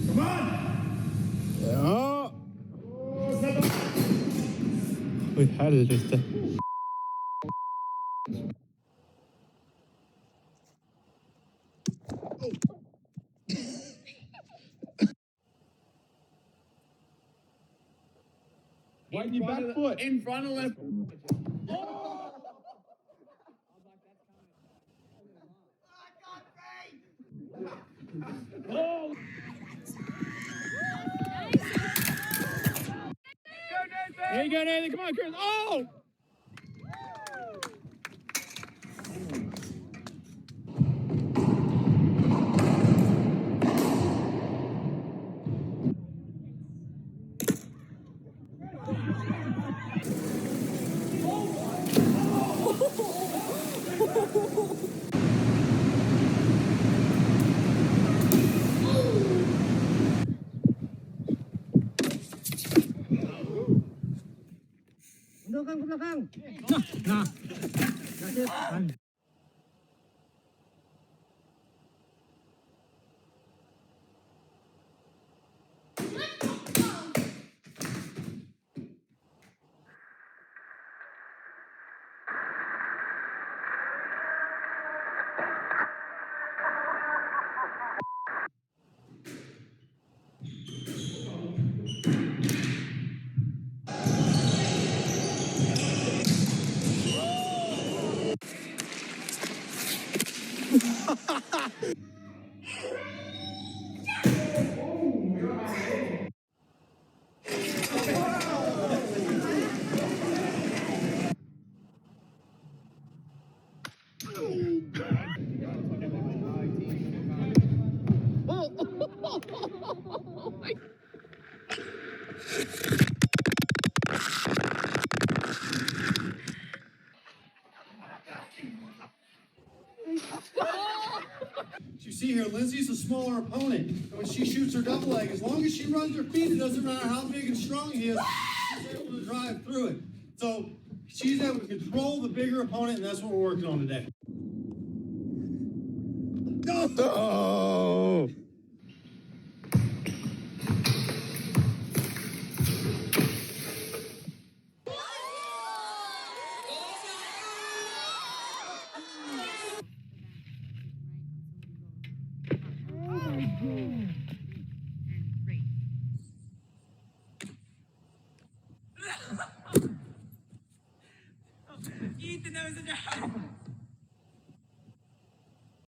Come on! Ja. Oj, helvete. Widen your back foot. In front of left. There you go, Nathan. Come on, Chris. Oh! Belakang, ke belakang. Nah. You see here, Lindsay's a smaller opponent. And when she shoots her double leg, as long as she runs her feet, it doesn't matter how big and strong he is, she's able to drive through it. So she's able to control the bigger opponent, and that's what we're working on today. Oh! Oh my God.